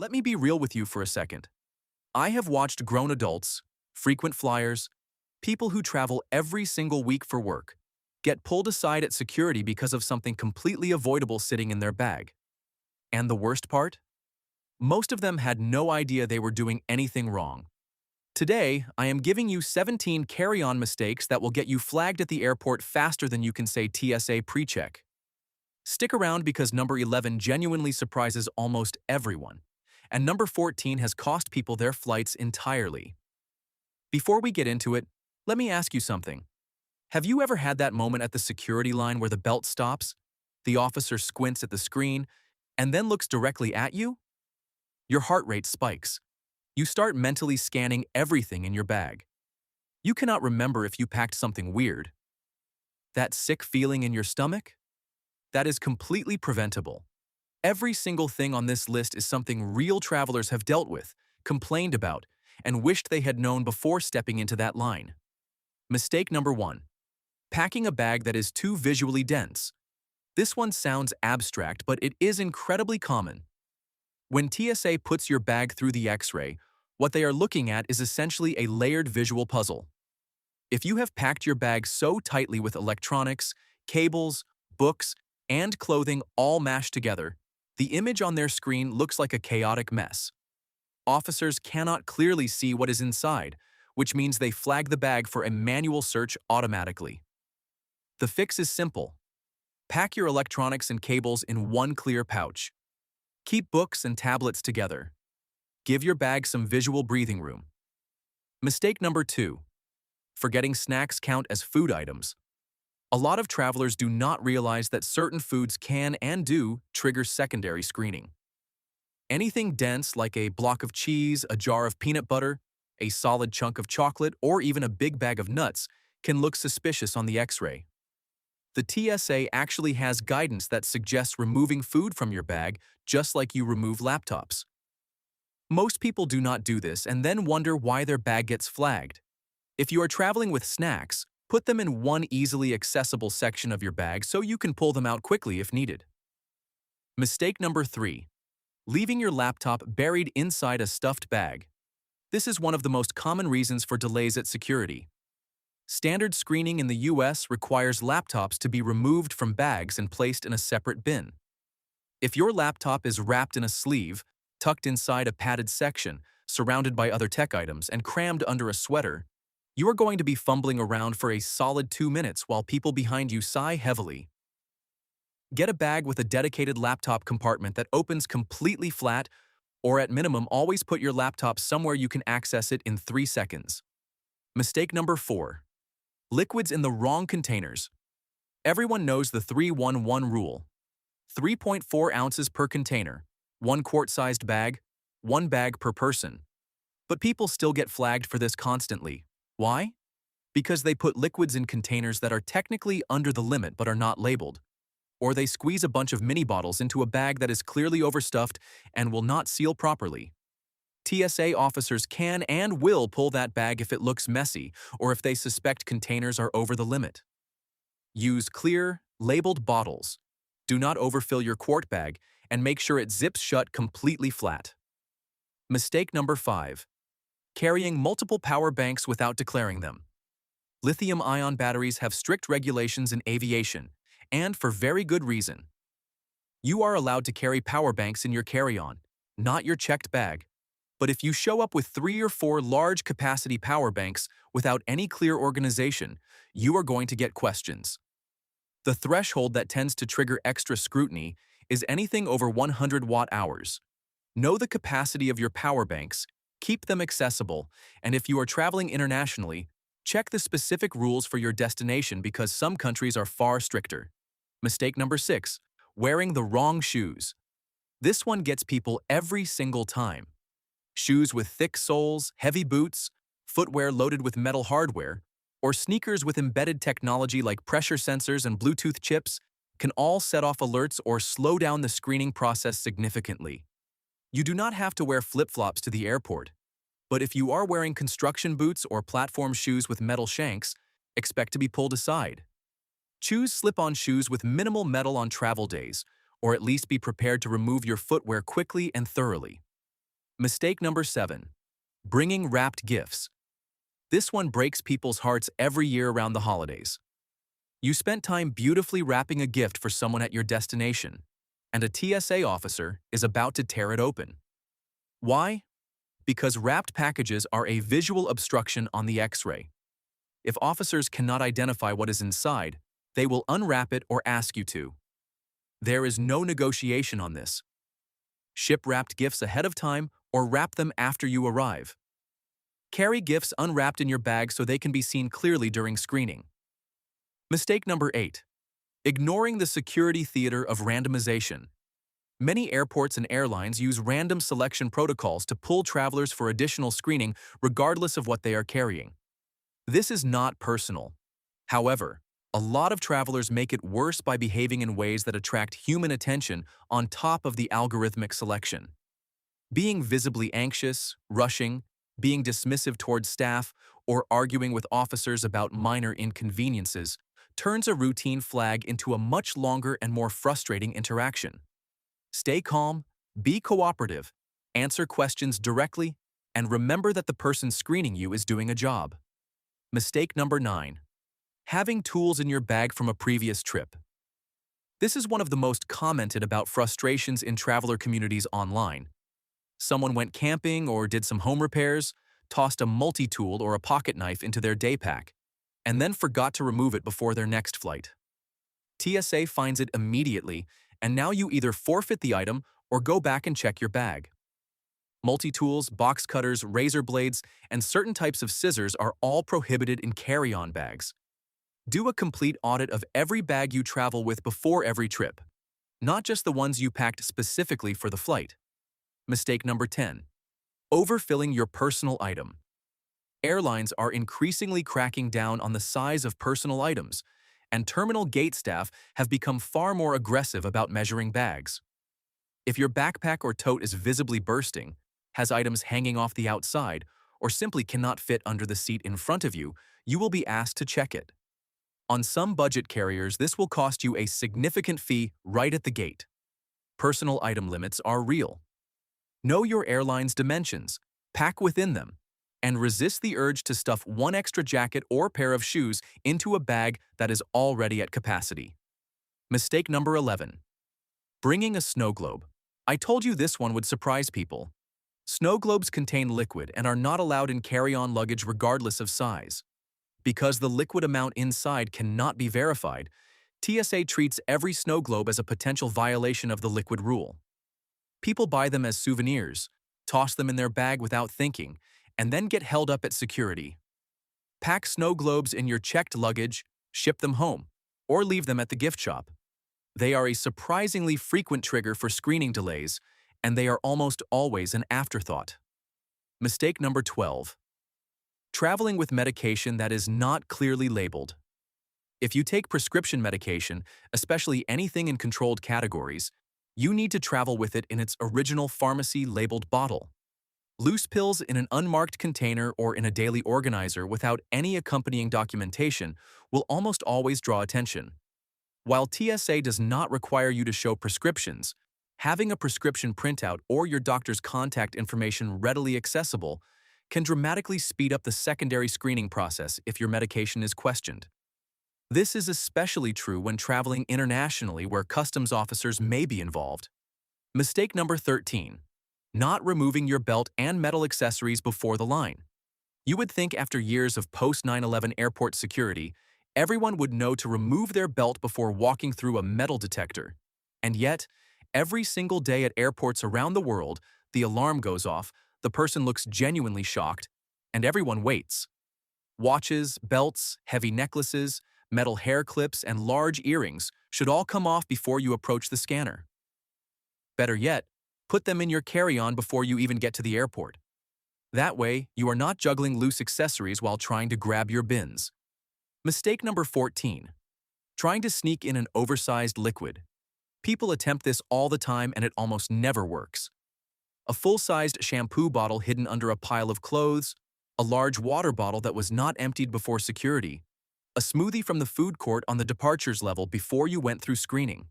Let me be real with you for a second. I have watched grown adults, frequent flyers, people who travel every single week for work, get pulled aside at security because of something completely avoidable sitting in their bag. And the worst part? Most of them had no idea they were doing anything wrong. Today, I am giving you 17 carry-on mistakes that will get you flagged at the airport faster than you can say TSA pre-check. Stick around because number 11 genuinely surprises almost everyone, and number 14 has cost people their flights entirely. Before we get into it, let me ask you something. Have you ever had that moment at the security line where the belt stops, the officer squints at the screen, and then looks directly at you? Your heart rate spikes. You start mentally scanning everything in your bag. You cannot remember if you packed something weird. That sick feeling in your stomach? That is completely preventable. Every single thing on this list is something real travelers have dealt with, complained about, and wished they had known before stepping into that line. Mistake number 1. Packing a bag that is too visually dense. This one sounds abstract, but it is incredibly common. When TSA puts your bag through the X-ray, what they are looking at is essentially a layered visual puzzle. If you have packed your bag so tightly with electronics, cables, books, and clothing all mashed together, the image on their screen looks like a chaotic mess. Officers cannot clearly see what is inside, which means they flag the bag for a manual search automatically. The fix is simple. Pack your electronics and cables in one clear pouch. Keep books and tablets together. Give your bag some visual breathing room. Mistake number 2. Forgetting snacks count as food items. A lot of travelers do not realize that certain foods can and do trigger secondary screening. Anything dense like a block of cheese, a jar of peanut butter, a solid chunk of chocolate, or even a big bag of nuts can look suspicious on the X-ray. The TSA actually has guidance that suggests removing food from your bag just like you remove laptops. Most people do not do this and then wonder why their bag gets flagged. If you are traveling with snacks, put them in one easily accessible section of your bag so you can pull them out quickly if needed. Mistake number 3. Leaving your laptop buried inside a stuffed bag. This is one of the most common reasons for delays at security. Standard screening in the US requires laptops to be removed from bags and placed in a separate bin. If your laptop is wrapped in a sleeve, tucked inside a padded section, surrounded by other tech items, and crammed under a sweater, you are going to be fumbling around for a solid 2 minutes while people behind you sigh heavily. Get a bag with a dedicated laptop compartment that opens completely flat, or at minimum, always put your laptop somewhere you can access it in 3 seconds. Mistake number 4. Liquids in the wrong containers. Everyone knows the 3-1-1 rule. 3.4 ounces per container, 1 quart-sized bag, 1 bag per person. But people still get flagged for this constantly. Why? Because they put liquids in containers that are technically under the limit but are not labeled. Or they squeeze a bunch of mini bottles into a bag that is clearly overstuffed and will not seal properly. TSA officers can and will pull that bag if it looks messy or if they suspect containers are over the limit. Use clear, labeled bottles. Do not overfill your quart bag and make sure it zips shut completely flat. Mistake number 5. Carrying multiple power banks without declaring them. Lithium-ion batteries have strict regulations in aviation, and for very good reason. You are allowed to carry power banks in your carry-on, not your checked bag. But if you show up with 3 or 4 large-capacity power banks without any clear organization, you are going to get questions. The threshold that tends to trigger extra scrutiny is anything over 100 watt-hours. Know the capacity of your power banks, keep them accessible, and if you are traveling internationally, check the specific rules for your destination because some countries are far stricter. Mistake number 6. Wearing the wrong shoes. This one gets people every single time. Shoes with thick soles, heavy boots, footwear loaded with metal hardware, or sneakers with embedded technology like pressure sensors and Bluetooth chips can all set off alerts or slow down the screening process significantly. You do not have to wear flip-flops to the airport, but if you are wearing construction boots or platform shoes with metal shanks, expect to be pulled aside. Choose slip-on shoes with minimal metal on travel days, or at least be prepared to remove your footwear quickly and thoroughly. Mistake number 7. Bringing wrapped gifts. This one breaks people's hearts every year around the holidays. You spent time beautifully wrapping a gift for someone at your destination, and a TSA officer is about to tear it open. Why? Because wrapped packages are a visual obstruction on the X-ray. If officers cannot identify what is inside, they will unwrap it or ask you to. There is no negotiation on this. Ship wrapped gifts ahead of time or wrap them after you arrive. Carry gifts unwrapped in your bag so they can be seen clearly during screening. Mistake number 8. Ignoring the security theater of randomization. Many airports and airlines use random selection protocols to pull travelers for additional screening regardless of what they are carrying. This is not personal. However, a lot of travelers make it worse by behaving in ways that attract human attention on top of the algorithmic selection. Being visibly anxious, rushing, being dismissive towards staff, or arguing with officers about minor inconveniences turns a routine flag into a much longer and more frustrating interaction. Stay calm, be cooperative, answer questions directly, and remember that the person screening you is doing a job. Mistake number 9. Having tools in your bag from a previous trip. This is one of the most commented about frustrations in traveler communities online. Someone went camping or did some home repairs, tossed a multi-tool or a pocket knife into their day pack, and then forgot to remove it before their next flight. TSA finds it immediately, and now you either forfeit the item or go back and check your bag. Multi-tools, box cutters, razor blades, and certain types of scissors are all prohibited in carry-on bags. Do a complete audit of every bag you travel with before every trip, not just the ones you packed specifically for the flight. Mistake number 10. Overfilling your personal item. Airlines are increasingly cracking down on the size of personal items, and terminal gate staff have become far more aggressive about measuring bags. If your backpack or tote is visibly bursting, has items hanging off the outside, or simply cannot fit under the seat in front of you, you will be asked to check it. On some budget carriers, this will cost you a significant fee right at the gate. Personal item limits are real. Know your airline's dimensions, pack within them, and resist the urge to stuff one extra jacket or pair of shoes into a bag that is already at capacity. Mistake number 11. Bringing a snow globe. I told you this one would surprise people. Snow globes contain liquid and are not allowed in carry-on luggage regardless of size. Because the liquid amount inside cannot be verified, TSA treats every snow globe as a potential violation of the liquid rule. People buy them as souvenirs, toss them in their bag without thinking, and then get held up at security. Pack snow globes in your checked luggage, ship them home, or leave them at the gift shop. They are a surprisingly frequent trigger for screening delays, and they are almost always an afterthought. Mistake number 12. Traveling with medication that is not clearly labeled. If you take prescription medication, especially anything in controlled categories, you need to travel with it in its original pharmacy-labeled bottle. Loose pills in an unmarked container or in a daily organizer without any accompanying documentation will almost always draw attention. While TSA does not require you to show prescriptions, having a prescription printout or your doctor's contact information readily accessible can dramatically speed up the secondary screening process if your medication is questioned. This is especially true when traveling internationally where customs officers may be involved. Mistake number 13. Not removing your belt and metal accessories before the line. You would think after years of post-9/11 airport security, everyone would know to remove their belt before walking through a metal detector. And yet, every single day at airports around the world, the alarm goes off, the person looks genuinely shocked, and everyone waits. Watches, belts, heavy necklaces, metal hair clips, and large earrings should all come off before you approach the scanner. Better yet, put them in your carry-on before you even get to the airport. That way, you are not juggling loose accessories while trying to grab your bins. Mistake number 14. Trying to sneak in an oversized liquid. People attempt this all the time and it almost never works. A full-sized shampoo bottle hidden under a pile of clothes, a large water bottle that was not emptied before security, a smoothie from the food court on the departures level before you went through screening.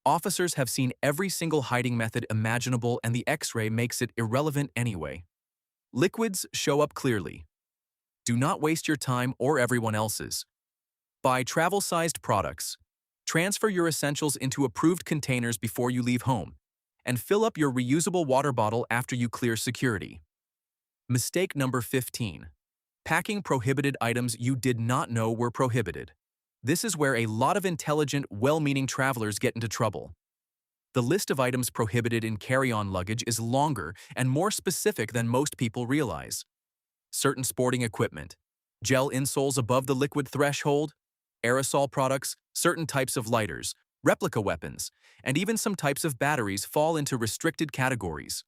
Officers have seen every single hiding method imaginable, and the X-ray makes it irrelevant anyway. Liquids show up clearly. Do not waste your time or everyone else's. Buy travel-sized products. Transfer your essentials into approved containers before you leave home, and fill up your reusable water bottle after you clear security. Mistake number 15. Packing prohibited items you did not know were prohibited. This is where a lot of intelligent, well-meaning travelers get into trouble. The list of items prohibited in carry-on luggage is longer and more specific than most people realize. Certain sporting equipment, gel insoles above the liquid threshold, aerosol products, certain types of lighters, replica weapons, and even some types of batteries fall into restricted categories.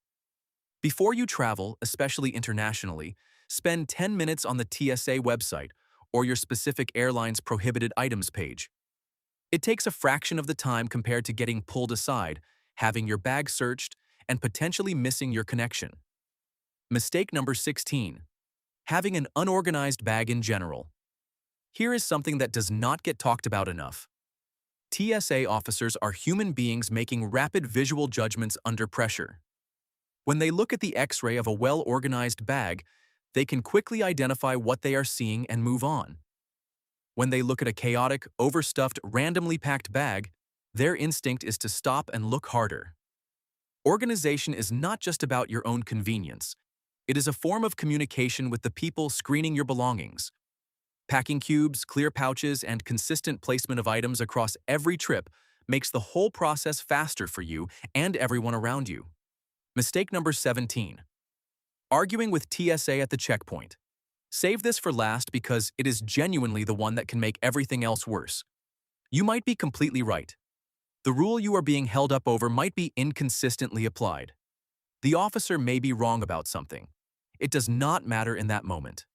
Before you travel, especially internationally, spend 10 minutes on the TSA website or your specific airline's prohibited items page. It takes a fraction of the time compared to getting pulled aside, having your bag searched, and potentially missing your connection. Mistake number 16. Having an unorganized bag in general. Here is something that does not get talked about enough. TSA officers are human beings making rapid visual judgments under pressure. When they look at the X-ray of a well-organized bag, they can quickly identify what they are seeing and move on. When they look at a chaotic, overstuffed, randomly packed bag, their instinct is to stop and look harder. Organization is not just about your own convenience. It is a form of communication with the people screening your belongings. Packing cubes, clear pouches, and consistent placement of items across every trip makes the whole process faster for you and everyone around you. Mistake number 17. Arguing with TSA at the checkpoint. Save this for last because it is genuinely the one that can make everything else worse. You might be completely right. The rule you are being held up over might be inconsistently applied. The officer may be wrong about something. It does not matter in that moment.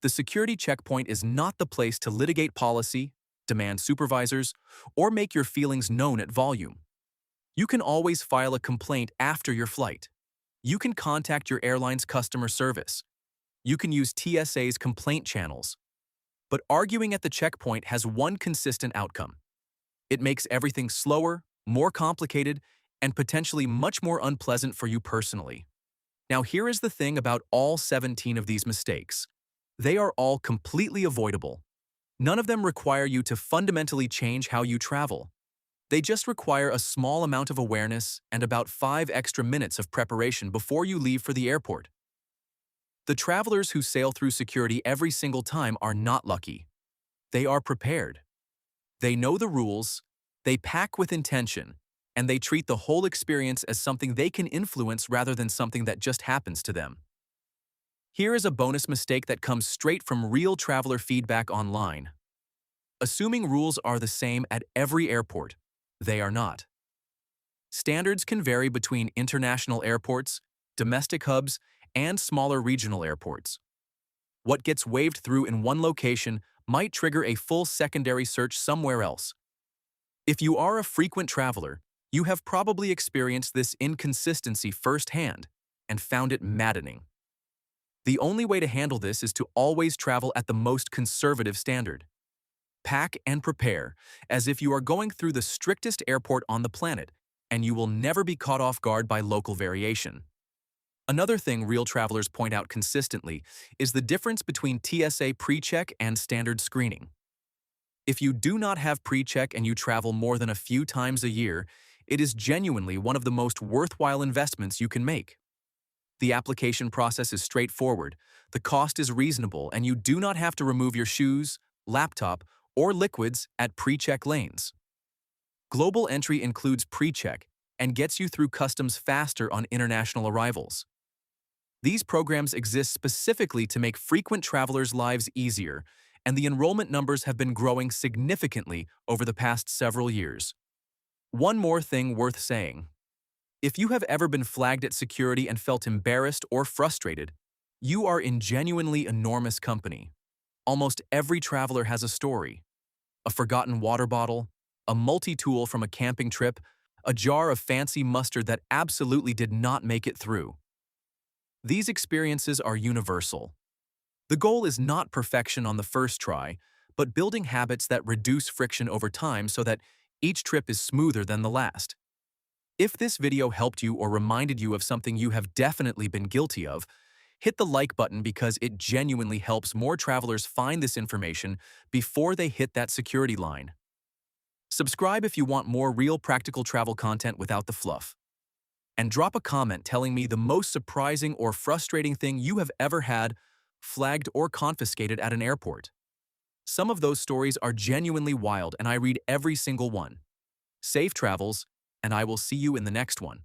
The security checkpoint is not the place to litigate policy, demand supervisors, or make your feelings known at volume. You can always file a complaint after your flight. You can contact your airline's customer service. You can use TSA's complaint channels. But arguing at the checkpoint has one consistent outcome. It makes everything slower, more complicated, and potentially much more unpleasant for you personally. Now, here is the thing about all 17 of these mistakes. They are all completely avoidable. None of them require you to fundamentally change how you travel. They just require a small amount of awareness and about 5 extra minutes of preparation before you leave for the airport. The travelers who sail through security every single time are not lucky. They are prepared. They know the rules, they pack with intention, and they treat the whole experience as something they can influence rather than something that just happens to them. Here is a bonus mistake that comes straight from real traveler feedback online. Assuming rules are the same at every airport, they are not. Standards can vary between international airports, domestic hubs, and smaller regional airports. What gets waved through in one location might trigger a full secondary search somewhere else. If you are a frequent traveler, you have probably experienced this inconsistency firsthand and found it maddening. The only way to handle this is to always travel at the most conservative standard. Pack and prepare as if you are going through the strictest airport on the planet, and you will never be caught off guard by local variation. Another thing real travelers point out consistently is the difference between TSA pre-check and standard screening. If you do not have pre-check and you travel more than a few times a year, it is genuinely one of the most worthwhile investments you can make. The application process is straightforward, the cost is reasonable, and you do not have to remove your shoes, laptop, or liquids at pre-check lanes. Global entry includes pre-check and gets you through customs faster on international arrivals. These programs exist specifically to make frequent travelers' lives easier, and the enrollment numbers have been growing significantly over the past several years. One more thing worth saying. If you have ever been flagged at security and felt embarrassed or frustrated, you are in genuinely enormous company. Almost every traveler has a story. A forgotten water bottle, a multi-tool from a camping trip, a jar of fancy mustard that absolutely did not make it through. These experiences are universal. The goal is not perfection on the first try, but building habits that reduce friction over time so that Each trip is smoother than the last. If this video helped you or reminded you of something you have definitely been guilty of, hit the like button because it genuinely helps more travelers find this information before they hit that security line. Subscribe if you want more real practical travel content without the fluff. And drop a comment telling me the most surprising or frustrating thing you have ever had flagged or confiscated at an airport. Some of those stories are genuinely wild and I read every single one. Safe travels, and I will see you in the next one.